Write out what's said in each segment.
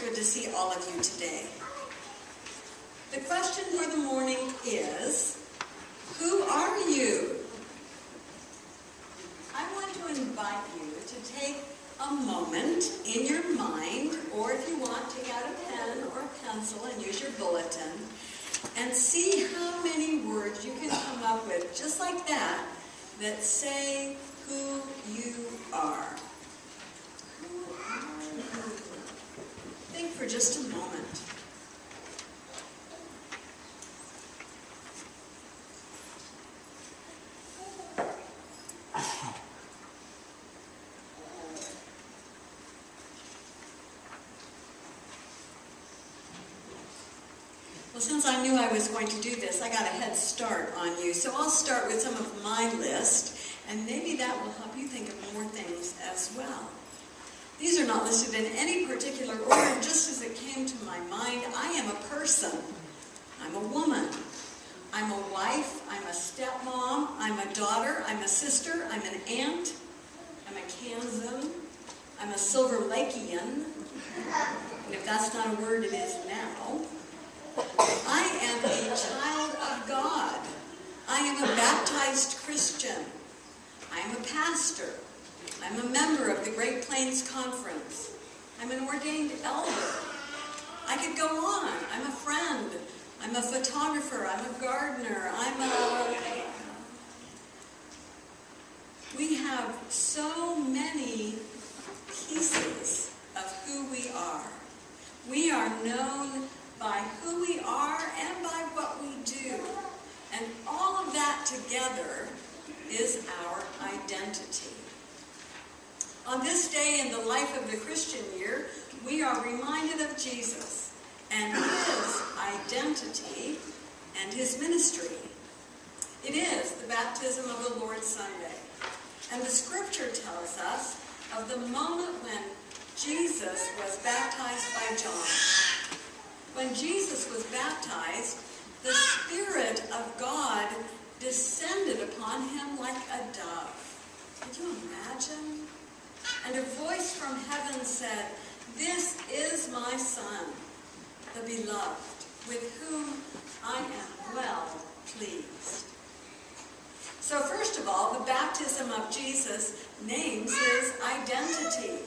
good to see all of you today. The question for the morning is, who are you? I want to invite you to take a moment in your mind, or if you want, take out a pen or a pencil and use your bulletin, and see how many words you can come up with, just like that, that say who you are. Who are you? Think for just a moment. Well, since I knew I was going to do this, I got a head start on you. So I'll start with some of my list, and maybe that will help you think of more things as well. These are not listed in any particular order, just as it came to my mind. I am a person. I'm a woman. I'm a wife. I'm a stepmom. I'm a daughter. I'm a sister. I'm an aunt. I'm a Kansan. I'm a Silver Lakean. And if that's not a word, it is now. I am a child of God. I am a baptized Christian. I am a pastor. I'm a member of the Great Plains Conference. I'm an ordained elder. I could go on. I'm a friend. I'm a photographer. I'm a gardener. We have so many pieces of who we are. We are known by who we are and by what we do. And all of that together is our identity. On this day in the life of the Christian year, we are reminded of Jesus and his identity and his ministry. It is the baptism of the Lord Sunday. And the scripture tells us of the moment when Jesus was baptized by John. When Jesus was baptized, the Spirit of God descended upon him like a dove. Could you imagine? And a voice from heaven said, "This is my Son, the beloved, with whom I am well pleased." So first of all, the baptism of Jesus names his identity.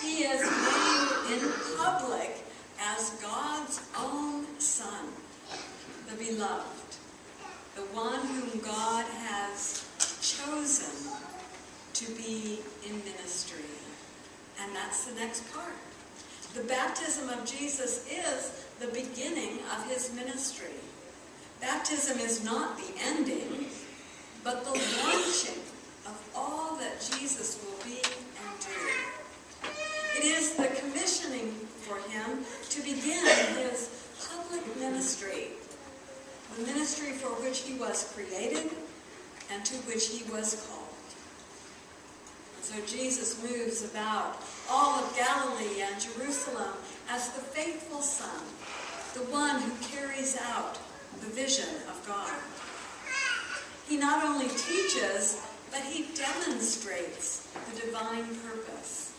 He is named in public as God's own Son, the beloved, the one whom God has chosen to be in ministry. And that's the next part. The baptism of Jesus is the beginning of his ministry. Baptism is not the ending, but the launching of all that Jesus will be and do. It is the commissioning for him to begin his public ministry, the ministry for which he was created and to which he was called. And so Jesus moves about all of Galilee and Jerusalem as the faithful Son, the one who carries out the vision of God. He not only teaches, but he demonstrates the divine purpose.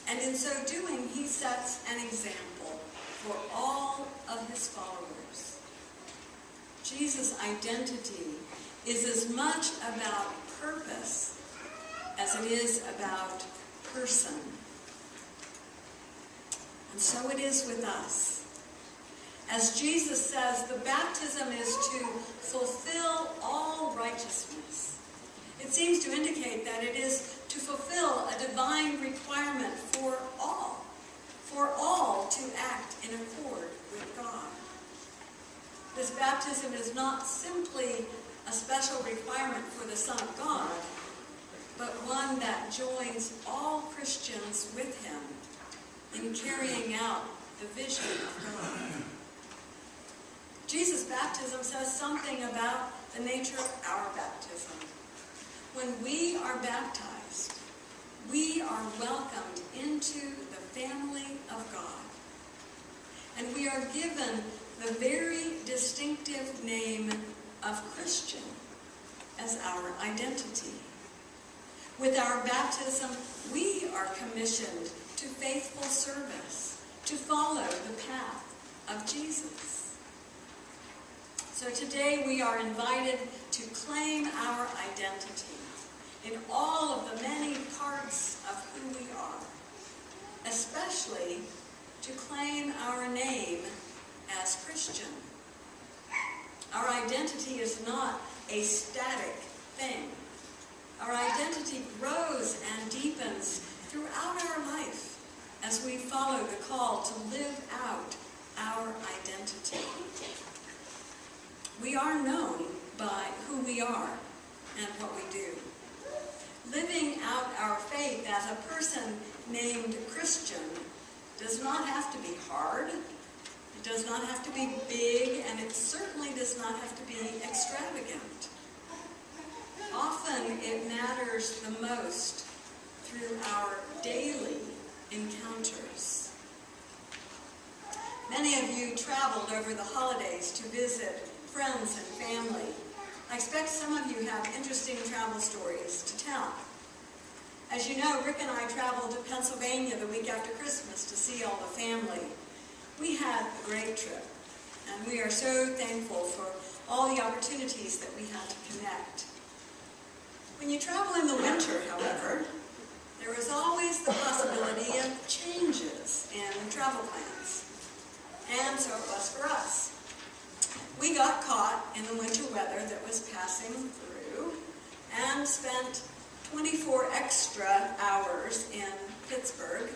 And in so doing, he sets an example for all of his followers. Jesus' identity is as much about purpose as it is about person. And so it is with us. As Jesus says, the baptism is to fulfill all righteousness. It seems to indicate that it is to fulfill a divine requirement for all to act in accord with God. This baptism is not simply a special requirement for the Son of God, but one that joins all Christians with him in carrying out the vision of God. Jesus' baptism says something about the nature of our baptism. When we are baptized, we are welcomed into the family of God. And we are given the very distinctive name of Christian as our identity. With our baptism, we are commissioned to faithful service to follow the path of Jesus. So today we are invited to claim our identity in all of the many parts of who we are, especially to claim our name as Christian. Our identity is not a static thing. Our identity grows and deepens throughout our life as we follow the call to live out our identity. We are known by who we are and what we do. Living out our faith as a person named Christian does not have to be hard, it does not have to be big, and it certainly does not have to be extravagant. Often it matters the most through our daily encounters. Many of you traveled over the holidays to visit friends and family. I expect some of you have interesting travel stories to tell. As you know, Rick and I traveled to Pennsylvania the week after Christmas to see all the family. We had a great trip, and we are so thankful for all the opportunities that we had to connect. When you travel in the winter, however, there is always the possibility of changes in travel plans. And so it was for us. We got caught in the winter weather that was passing through and spent 24 extra hours in Pittsburgh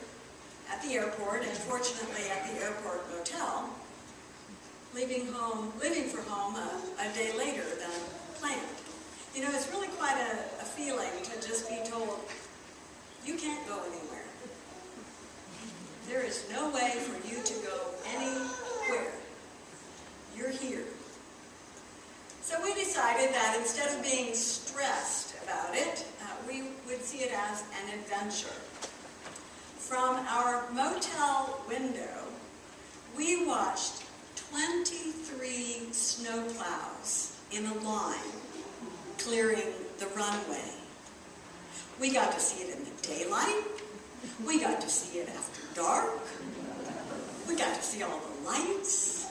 at the airport, and fortunately at the airport motel, leaving for home a day later than planned. You know, it's really quite a feeling to just be told, you can't go anywhere. There is no way for you to go anywhere. You're here. So we decided that instead of being stressed about it, we would see it as an adventure. From our motel window, we watched 23 snowplows in a line clearing the runway. We got to see it in the daylight. We got to see it after dark. We got to see all the lights.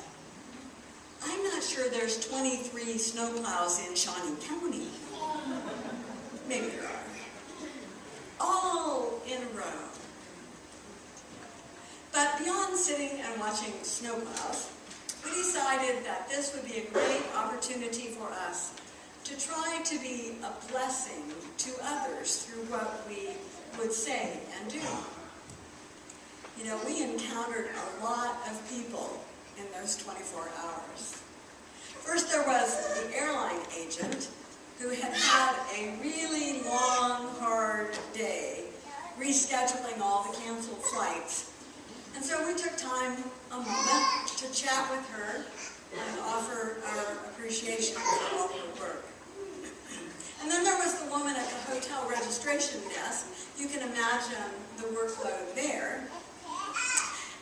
I'm not sure there's 23 snowplows in Shawnee County. Maybe there are. All in a row. But beyond sitting and watching snowplows, we decided that this would be a great opportunity for us to try to be a blessing to others through what we would say and do. You know, we encountered a lot of people in those 24 hours. First, there was the airline agent who had had a really long, hard day rescheduling all the canceled flights. And so we took time, a moment, to chat with her and offer our appreciation for all her work. And then there was the woman at the hotel registration desk. You can imagine the workload there.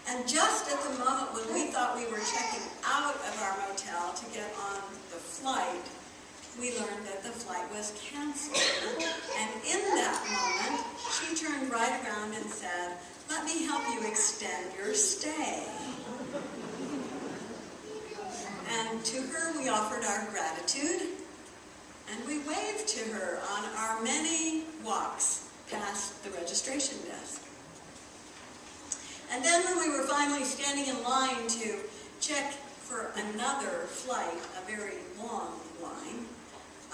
And just at the moment when we thought we were checking out of our motel to get on the flight, we learned that the flight was canceled. And in that moment, she turned right around and said, "Let me help you extend your stay." And to her we offered our gratitude, and we waved to her on our many walks past the registration desk. And then when we were finally standing in line to check for another flight, a very long line,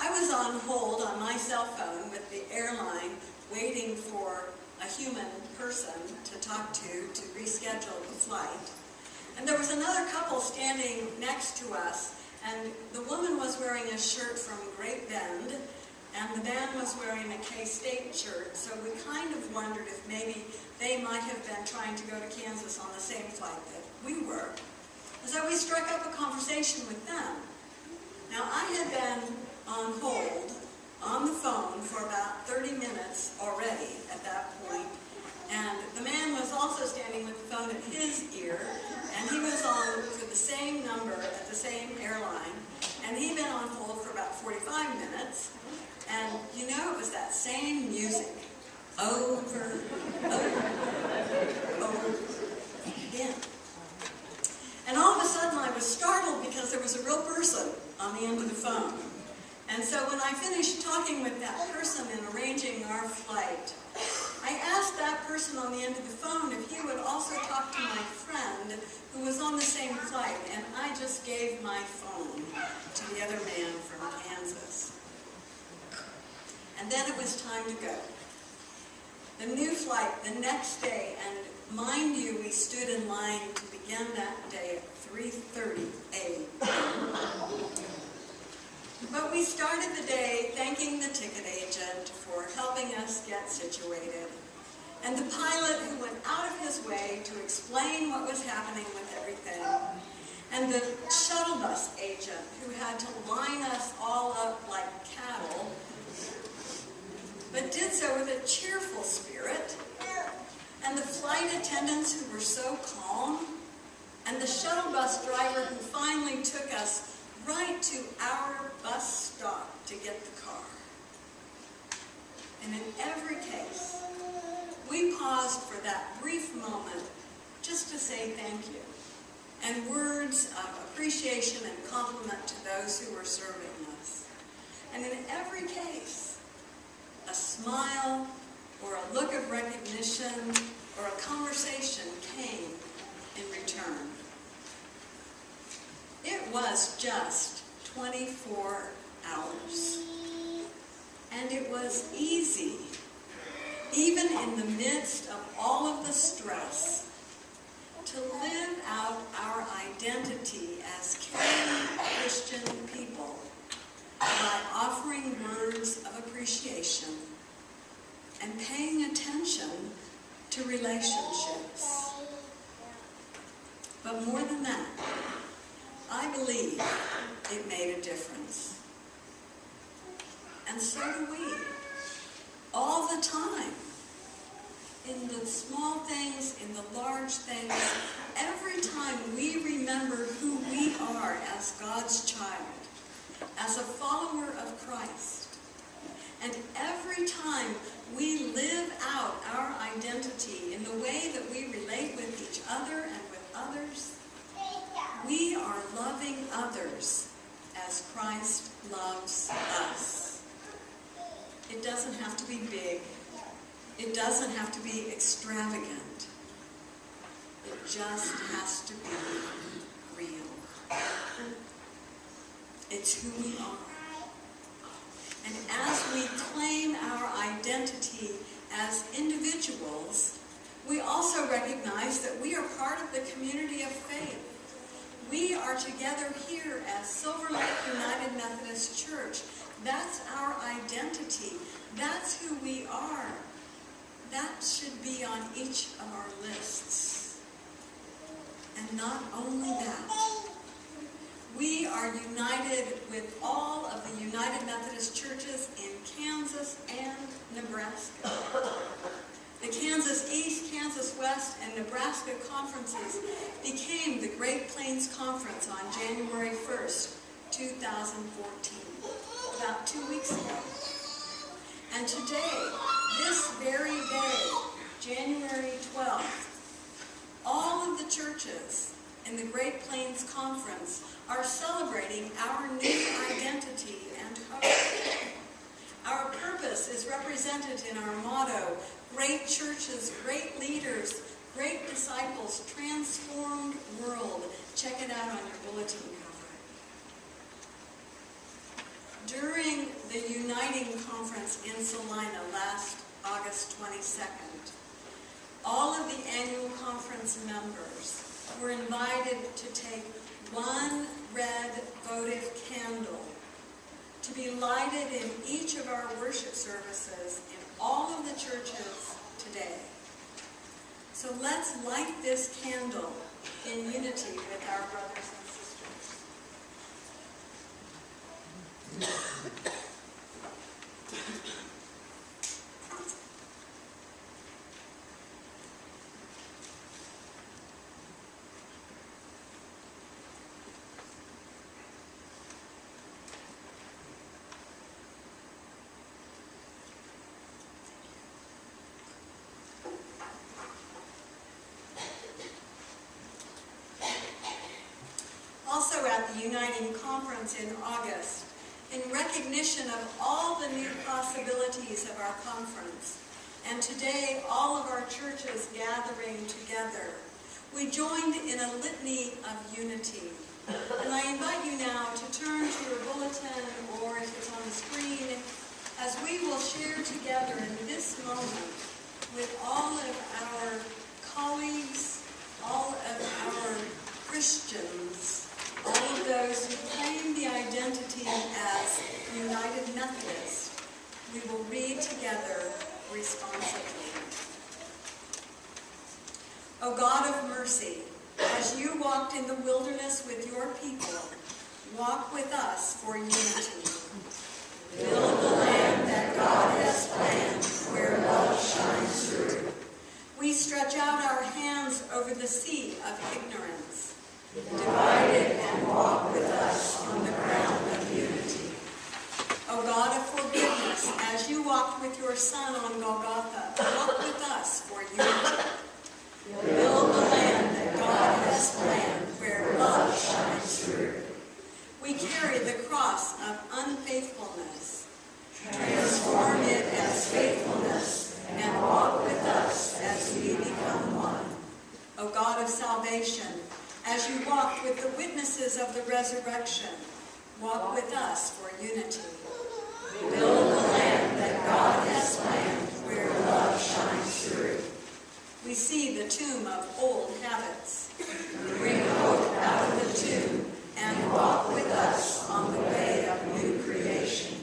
I was on hold on my cell phone with the airline waiting for a human person to talk to reschedule the flight. And there was another couple standing next to us, and the woman was wearing a shirt from Great Bend, and the man was wearing a K-State shirt, so we kind of wondered if maybe they might have been trying to go to Kansas on the same flight that we were. And so we struck up a conversation with them. Now, I had been on hold on the phone for about 30 minutes already at that point, and the man was also standing with the phone at his ear, and he was on for the same number at the same airline, and he'd been on hold for about 45 minutes, and you know, it was that same music over again. I finished talking with that person and arranging our flight, I asked that person on the end of the phone if he would also talk to my friend who was on the same flight, and I just gave my phone to the other man from Kansas. And then it was time to go. The new flight the next day, and mind you, we stood in line to begin that day at 3:30 a.m. But we started the day thanking the ticket agent for helping us get situated, and the pilot who went out of his way to explain what was happening with everything, and the shuttle bus agent who had to line us all up like cattle, but did so with a cheerful spirit, and the flight attendants who were so calm, and the shuttle bus driver who finally took us right to our bus stop to get the car. And in every case, we paused for that brief moment just to say thank you, and words of appreciation and compliment to those who were serving us. And in every case, a smile or a look of recognition or a conversation came in return. It was just 24 hours. And it was easy, even in the midst of all of the stress, to live out our identity as caring Christian people by offering words of appreciation and paying attention to relationships. But more than that, I believe it made a difference. And so do we. All the time. In the small things, in the large things, every time we remember who we are as God's child, as a follower of Christ, and every time we live out our identity in the way that we relate with each other and with others, we are loving others as Christ loves us. It doesn't have to be big. It doesn't have to be extravagant. It just has to be real. It's who we are. And as we claim our identity as individuals, we also recognize that we are part of the community of faith. We are together here as Silver Lake United Methodist Church. That's our identity. That's who we are. That should be on each of our lists. And not only that, we are united with all of the United Methodist churches in Kansas and Nebraska. The Kansas East, Kansas West, and Nebraska conferences became the Great Plains Conference on January 1st, 2014, about 2 weeks ago. And today, this very day, January 12th, all of the churches in the Great Plains Conference are celebrating our new identity and hope. Our purpose is represented in our motto, great churches, great leaders, great disciples, transformed world. Check it out on your bulletin cover. During the Uniting Conference in Salina last August 22nd, all of the annual conference members were invited to take one red votive candle to be lighted in each of our worship services in all of the churches today. So let's light this candle in unity with our brothers and sisters. Also at the Uniting Conference in August, in recognition of all the new possibilities of our conference, and today all of our churches gathering together, we joined in a litany of unity. And I invite you now to turn to your bulletin, or if it's on the screen, as we will share together in this moment with all of our colleagues, all of our Christians, all of those who claim the identity as United Methodist. We will read together responsibly. O God of mercy, as you walked in the wilderness with your people, walk with us for unity. Build the land that God has planned, where love shines through. We stretch out our hands over the sea of ignorance. Divide it and walk with us on the ground of unity. O God of forgiveness, as you walked with your Son on Golgotha, walk with us for unity. Build the land that God has planned, where love shines through. We carry the cross of unfaithfulness. Transform it as faithfulness, and walk with us as we become one. O God of salvation, as you walked with the witnesses of the resurrection, walk with us for unity. Build the land that God has planned, where love shines through. We see the tomb of old habits. Bring hope out of the tomb and walk with us on the way of new creation.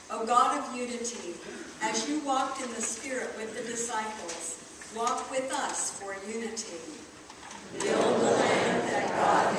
O God of unity, as you walked in the Spirit with the disciples, walk with us for unity. Build the land that God